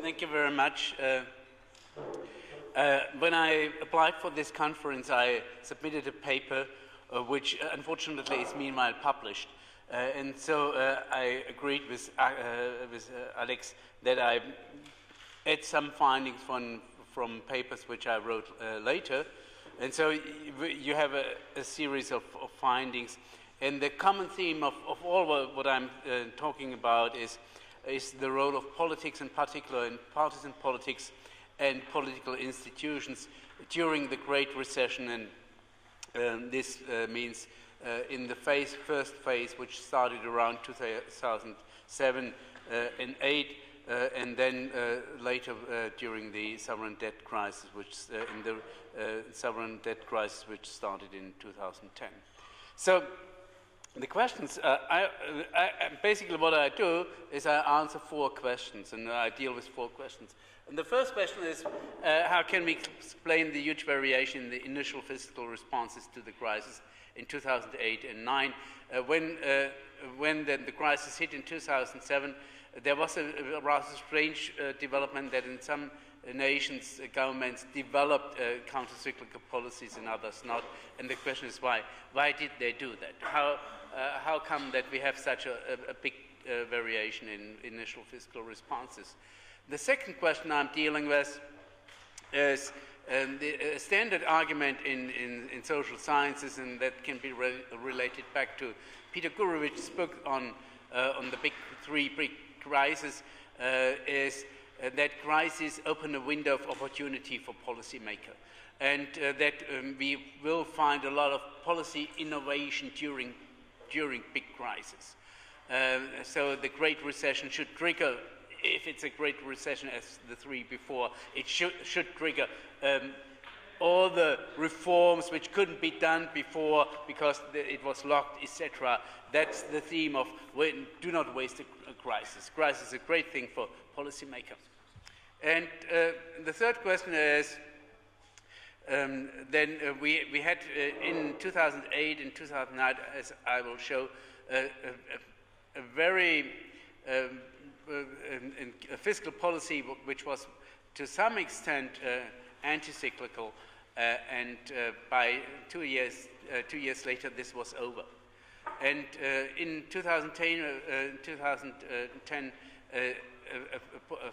Thank you very much. When I applied for this conference, I submitted a paper which unfortunately is meanwhile published. And so I agreed with Alex that I add some findings from papers which I wrote later. And so you have a series of findings. And the common theme of all what I'm talking about is the role of politics, in particular in partisan politics and political institutions during the Great Recession. And this means in the first phase, which started around 2007 and 8, and then later during the sovereign debt crisis, which sovereign debt crisis which started in 2010. So the questions, basically what I do is I answer 4 questions, and I deal with 4 questions. And the first question is, how can we explain the huge variation in the initial fiscal responses to the crisis in 2008 and 9? When the crisis hit in 2007, there was a rather strange development that in some nations, governments developed counter-cyclical policies and others not. And the question is why? Why did they do that? How come that we have such a big variation in initial fiscal responses? The second question I'm dealing with is the standard argument in social sciences, and that can be related back to Peter Gurevich's book on the three big crises, is that crises open a window of opportunity for policymakers, and that we will find a lot of policy innovation during big crises. So the Great Recession should trigger, if it's a Great Recession as the 3 before, it should trigger all the reforms which couldn't be done before because it was locked, etc. That's the theme of do not waste a crisis. Crisis is a great thing for policymakers. And the third question is, we had in 2008 and 2009, as I will show, a very a fiscal policy which was to some extent anti-cyclical, and by 2 years later this was over. And in 2010, a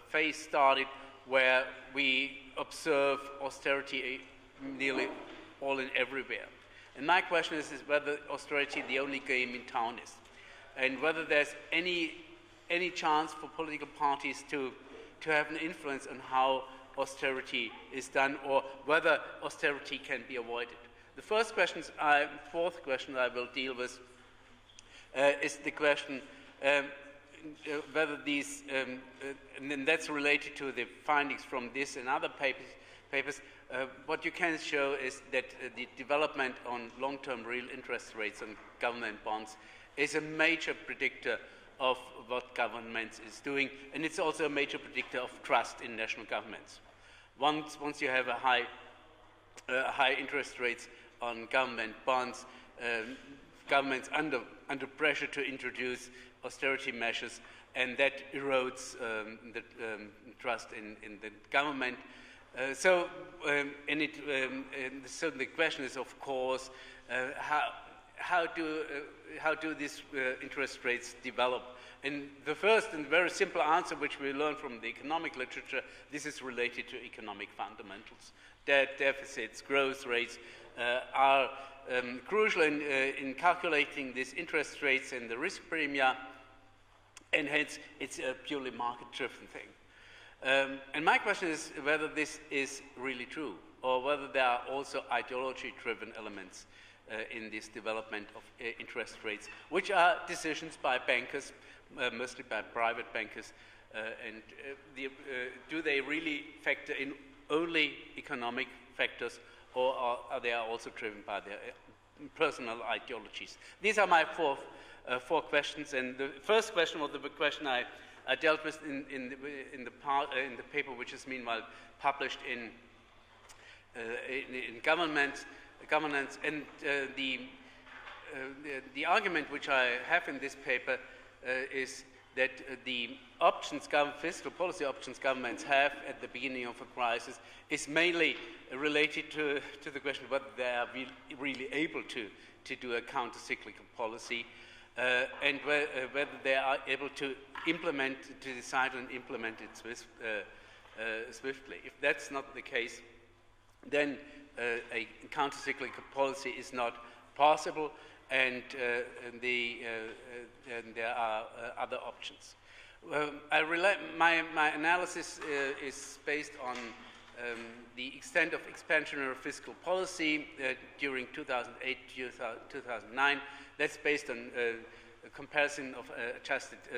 phase started where we observe austerity nearly all and everywhere. And my question is whether austerity the only game in town is, and whether there's any chance for political parties to have an influence on how austerity is done, or whether austerity can be avoided. The fourth question I will deal with is the question whether these, and that's related to the findings from this and other papers. What you can show is that the development on long-term real interest rates on government bonds is a major predictor of what government is doing, and it's also a major predictor of trust in national governments. Once you have a high interest rates on government bonds, governments under pressure to introduce austerity measures, and that erodes the trust in the government. So the question is, of course, how do these interest rates develop? And the first and very simple answer, which we learn from the economic literature, this is related to economic fundamentals. Debt deficits, growth rates are crucial in calculating these interest rates and the risk premia, and hence it's a purely market-driven thing. And my question is whether this is really true, or whether there are also ideology-driven elements in this development of interest rates, which are decisions by bankers, mostly by private bankers, and do they really factor in only economic factors, or are they also driven by their personal ideologies? These are my four questions, and the first question was the question I dealt with in the paper, which is meanwhile published in governance, and the argument which I have in this paper is that the fiscal policy options governments have at the beginning of a crisis is mainly related to the question of whether they are really able to do a counter-cyclical policy and whether they are able to decide and implement it swiftly. If that's not the case, then a counter-cyclical policy is not possible, and there are other options. My analysis is based on the extent of expansionary fiscal policy during 2008-2009. That's based on a comparison of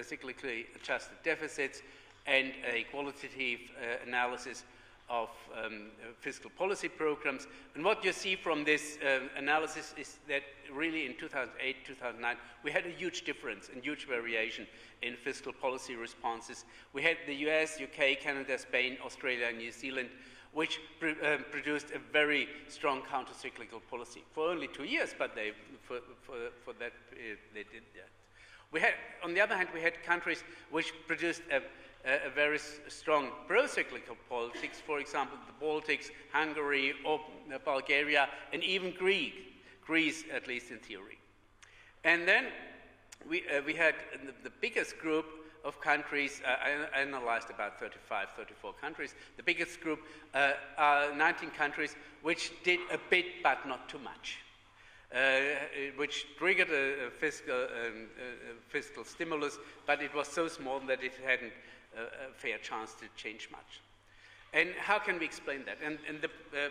cyclically adjusted deficits and a qualitative analysis of fiscal policy programs. And what you see from this analysis is that really in 2008-2009 we had a huge difference and huge variation in fiscal policy responses. We had the US, UK, Canada, Spain, Australia, and New Zealand, which produced a very strong counter-cyclical policy for only 2 years, but for that period they did that. On the other hand, we had countries which produced a very strong pro-cyclical politics, for example, the Baltics, Hungary, or Bulgaria, and even Greece, at least in theory. And then we had the biggest group of countries. I analyzed about 34 countries. The biggest group are 19 countries which did a bit, but not too much, which triggered a fiscal stimulus, but it was so small that it hadn't a fair chance to change much. And how can we explain that? And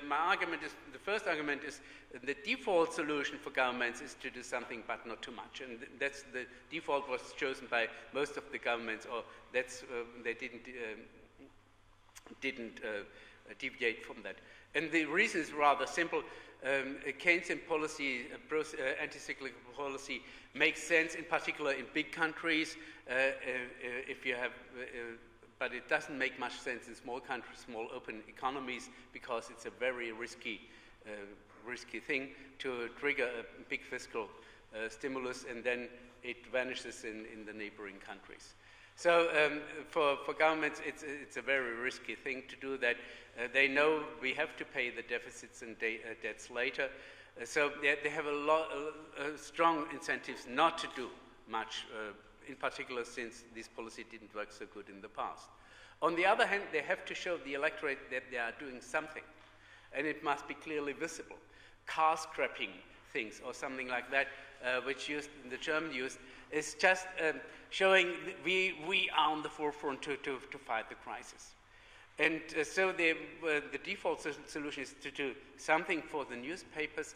my argument is, the first argument is the default solution for governments is to do something but not too much. And that's the default was chosen by most of the governments, or that's they didn't deviate from that. And the reason is rather simple. Keynesian policy, anti-cyclical policy, makes sense in particular in big countries. If you have but it doesn't make much sense in small countries, small open economies, because it's a very risky thing to trigger a big fiscal stimulus, and then it vanishes in the neighboring countries. So for governments, it's a very risky thing to do that. They know we have to pay the deficits and debts later. So they have a lot strong incentives not to do much, in particular since this policy didn't work so good in the past. On the other hand, they have to show the electorate that they are doing something, and it must be clearly visible. Car scrapping things or something like that, which the German used, is just showing we are on the forefront to fight the crisis. And so the default solution is to do something for the newspapers,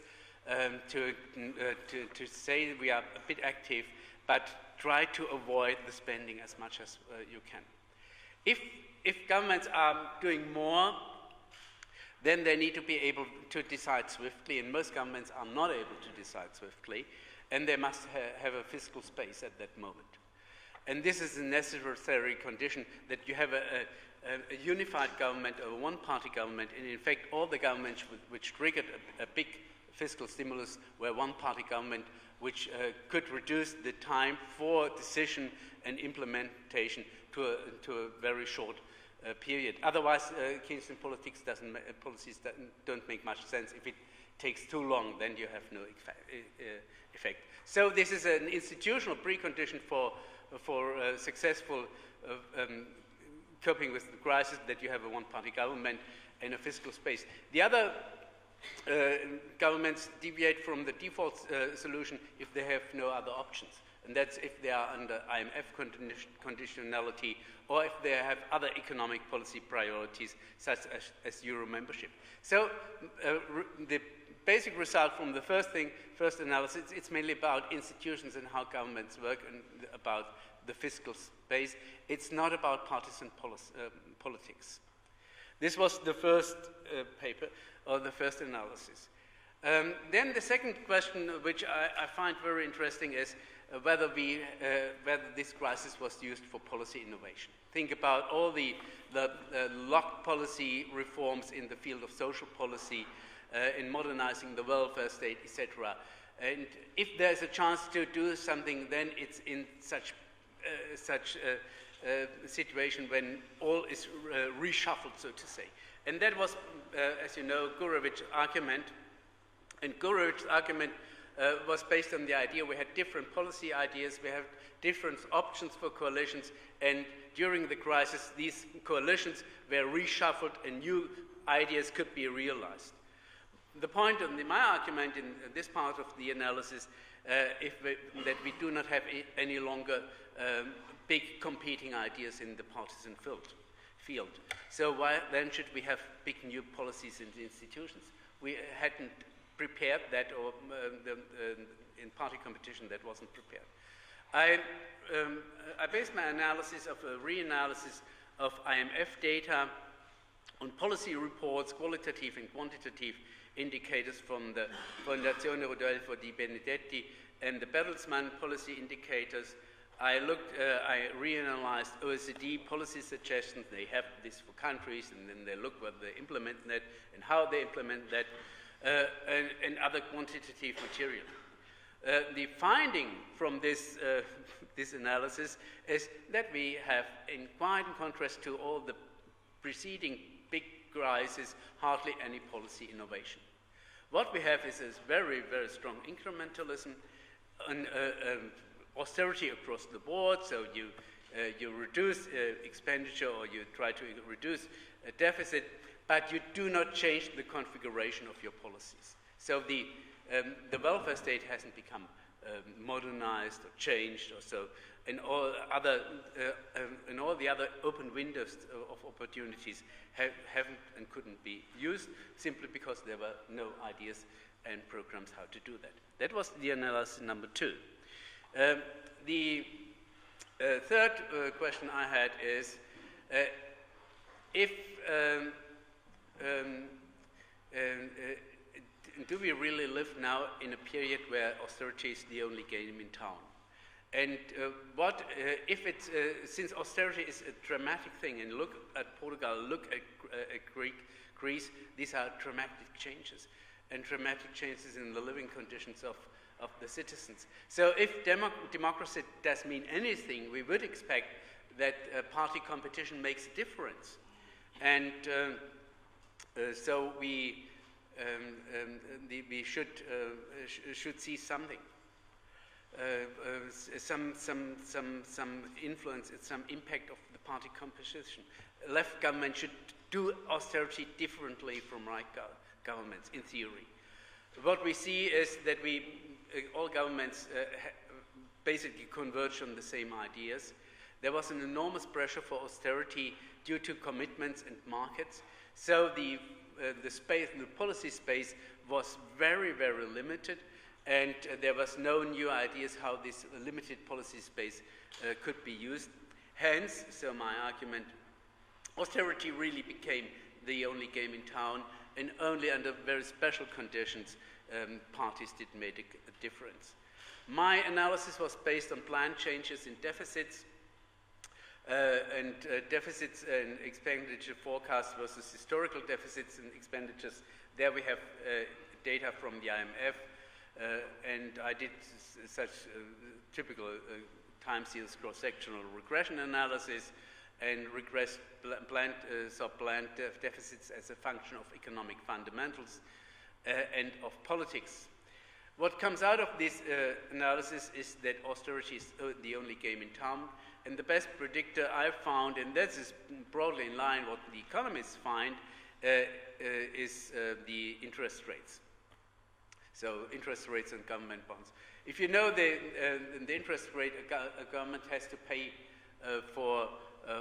to say we are a bit active, but try to avoid the spending as much as you can. If governments are doing more, then they need to be able to decide swiftly, and most governments are not able to decide swiftly, and they must have a fiscal space at that moment. And this is a necessary condition, that you have a unified government, a one-party government, and in fact all the governments which triggered a big fiscal stimulus were one-party government, which could reduce the time for decision and implementation to a very short period. Otherwise, Keynesian policies don't make much sense. If it takes too long, then you have no effect. So this is an institutional precondition for successful coping with the crisis, that you have a one-party government and a fiscal space. The other governments deviate from the default solution if they have no other options. And that's if they are under IMF conditionality, or if they have other economic policy priorities, such as Euro membership. So the basic result from the first analysis, it's mainly about institutions and how governments work, and about the fiscal space. It's not about partisan politics. This was the first paper, or the first analysis. Then the second question, which I find very interesting, is whether this crisis was used for policy innovation. Think about all the locked policy reforms in the field of social policy, in modernizing the welfare state, etc. And if there's a chance to do something, then it's in such such situation when all is reshuffled, so to say. And that was, as you know, Gurevich's argument. And Gurevich's argument was based on the idea we had different policy ideas, we have different options for coalitions, and during the crisis, these coalitions were reshuffled and new ideas could be realized. The point of my argument in this part of the analysis that we do not have any longer big competing ideas in the partisan field. So why then should we have big new policies in the institutions? We hadn't prepared that, or in party competition that wasn't prepared. I based my analysis of a reanalysis of IMF data on policy reports, qualitative and quantitative indicators from the Fondazione Rodolfo for di Benedetti and the Bertelsmann policy indicators. I reanalyzed OECD policy suggestions. They have this for countries, and then they look whether they implement that and how they implement that, and other quantitative material. The finding from this analysis is that we have, in quite in contrast to all the preceding big crises, hardly any policy innovation. What we have is this very, very strong incrementalism and austerity across the board. So you reduce expenditure, or you try to reduce a deficit, but you do not change the configuration of your policies. So the welfare state hasn't become modernized or changed, or so, and all the other open windows of opportunities haven't and couldn't be used simply because there were no ideas and programs how to do that. That was the analysis number 2. The third question I had is if do we really live now in a period where austerity is the only game in town? And what if it's, since austerity is a dramatic thing, and look at Portugal, look at Greece, these are dramatic changes, and dramatic changes in the living conditions of the citizens. So if democracy does mean anything, we would expect that party competition makes a difference. And so we should see something, some influence, some impact of the party composition. Left government should do austerity differently from right governments, in theory. What we see is that all governments basically converge on the same ideas. There was an enormous pressure for austerity due to commitments and markets. So the policy space was very, very limited, and there was no new ideas how this limited policy space could be used. Hence, so my argument, austerity really became the only game in town, and only under very special conditions parties did make a difference. My analysis was based on planned changes in deficits, deficits and expenditure forecasts versus historical deficits and expenditures. There we have data from the IMF, and I did such typical time series cross-sectional regression analysis, and planned deficits as a function of economic fundamentals and of politics. What comes out of this analysis is that austerity is the only game in town, and the best predictor I found, and this is broadly in line what the economists find, is the interest rates. So interest rates and government bonds. If you know the interest rate a government has to pay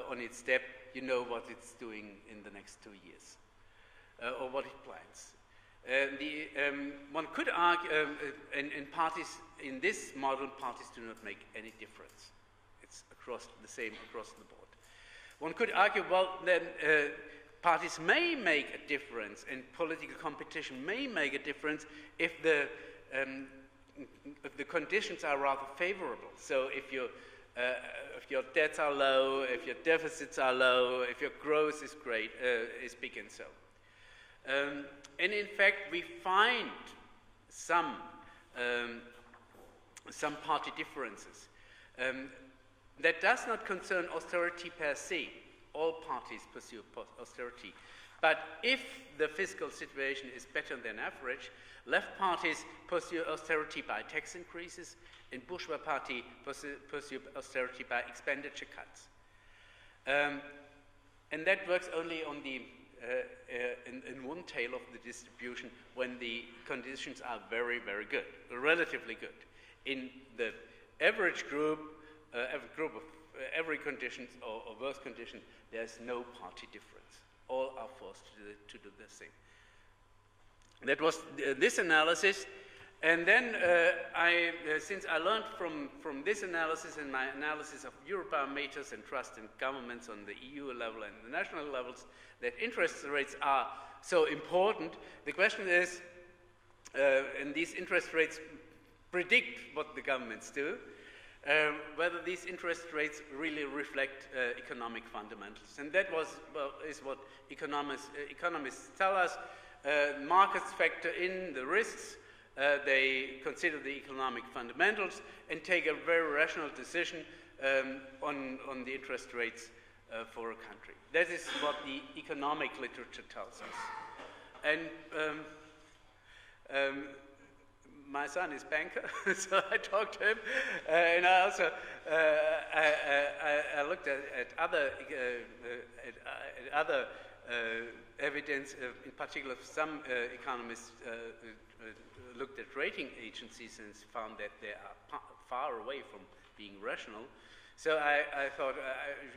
on its debt, you know what it's doing in the next 2 years, or what it plans. One could argue, and parties in this model, parties do not make any difference. It's the same across the board. One could argue, well, then parties may make a difference, and political competition may make a difference if the conditions are rather favorable. So if your debts are low, if your deficits are low, if your growth is great, is big, and so. And in fact, we find some party differences. That does not concern austerity per se. All parties pursue austerity. But if the fiscal situation is better than average, left parties pursue austerity by tax increases, and bourgeois party pursue austerity by expenditure cuts. And that works only on the in one tail of the distribution when the conditions are very, very good, relatively good. In the average group of every condition or worse condition, there's no party difference. All are forced to do the same. That was this analysis. And then since I learned from this analysis and my analysis of Eurobarometers and trust in governments on the EU level and the national levels, that interest rates are so important, the question is, and these interest rates predict what the governments do, whether these interest rates really reflect economic fundamentals. And that is what economists tell us. Markets factor in the risks. They consider the economic fundamentals and take a very rational decision on the interest rates for a country. That is what the economic literature tells us. And my son is banker, so I talked to him, and I also I looked at other evidence. In particular, some economists looked at rating agencies and found that they are far away from being rational. So I thought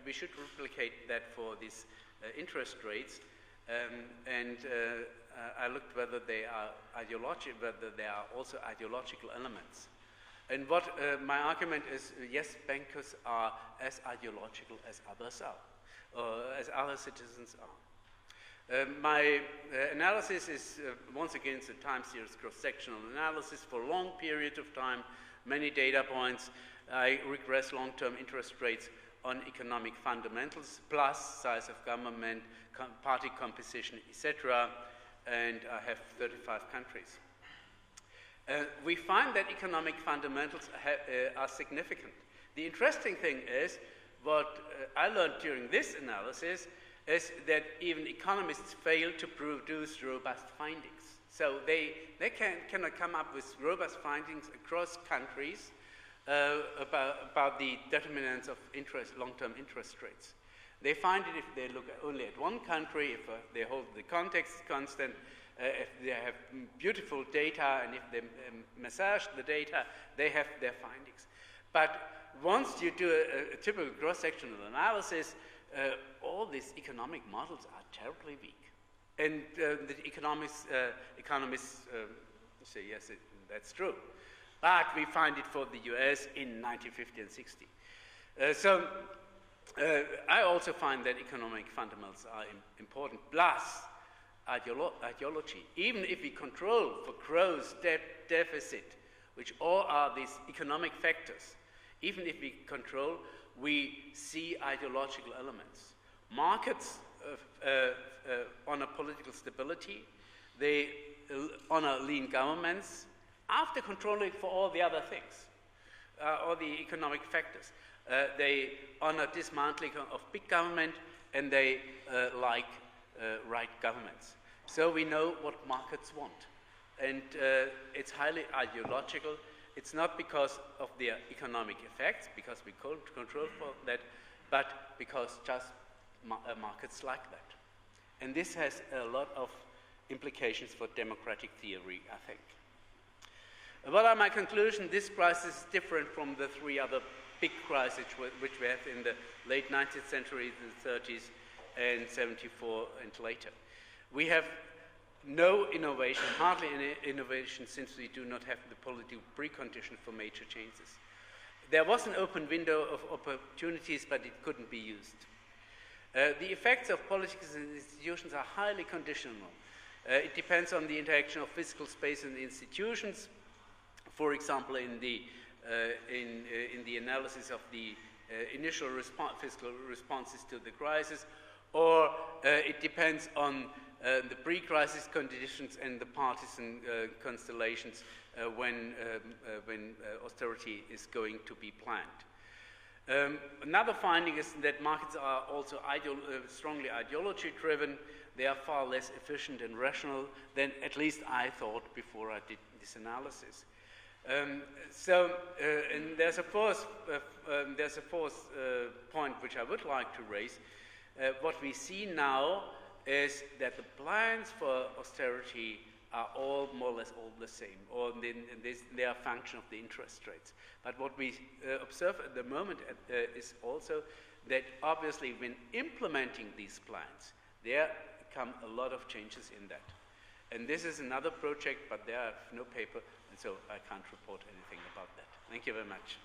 we should replicate that for these interest rates, and I looked whether they are whether there are also ideological elements. And what my argument is, yes, bankers are as ideological as others are, or as other citizens are. My analysis is, once again, it's a time series cross-sectional analysis for a long period of time, many data points. I regress long-term interest rates on economic fundamentals, plus size of government, party composition, etc., and I have 35 countries. We find that economic fundamentals are significant. The interesting thing is, what I learned during this analysis is that even economists fail to produce robust findings. So they cannot come up with robust findings across countries about the determinants of long-term interest rates. They find it if they look only at one country, if they hold the context constant, if they have beautiful data, and if they massage the data, they have their findings. But once you do a typical cross-sectional analysis, all these economic models are terribly weak. And the economists say, yes, that's true. But we find it for the US in 1950 and 60. I also find that economic fundamentals are important, plus ideology. Even if we control for growth, debt, deficit, which all are these economic factors, even if we control, we see ideological elements. Markets honor political stability. They honor lean governments after controlling for all the other things, all the economic factors. They honor dismantling of big government, and they like right governments. So we know what markets want. And it's highly ideological. It's not because of their economic effects, because we control for that, but because just markets like that. And this has a lot of implications for democratic theory, I think. What are my conclusions? This crisis is different from the three other big crises which we have in the late 19th century, the 30s, and 74 and later. We have no innovation, hardly any innovation, since we do not have the political precondition for major changes. There was an open window of opportunities, but it couldn't be used. The effects of politics and institutions are highly conditional. It depends on the interaction of physical space and the institutions. For example, in the analysis of the initial fiscal responses to the crisis, or it depends on the pre-crisis conditions and the partisan constellations when austerity is going to be planned. Another finding is that markets are also strongly ideology-driven. They are far less efficient and rational than at least I thought before I did this analysis. And there's a fourth point which I would like to raise. What we see now is that the plans for austerity are all more or less all the same, or they are a function of the interest rates. But what we observe at the moment is also that obviously when implementing these plans, there come a lot of changes in that. And this is another project, but there I have no paper, and so I can't report anything about that. Thank you very much.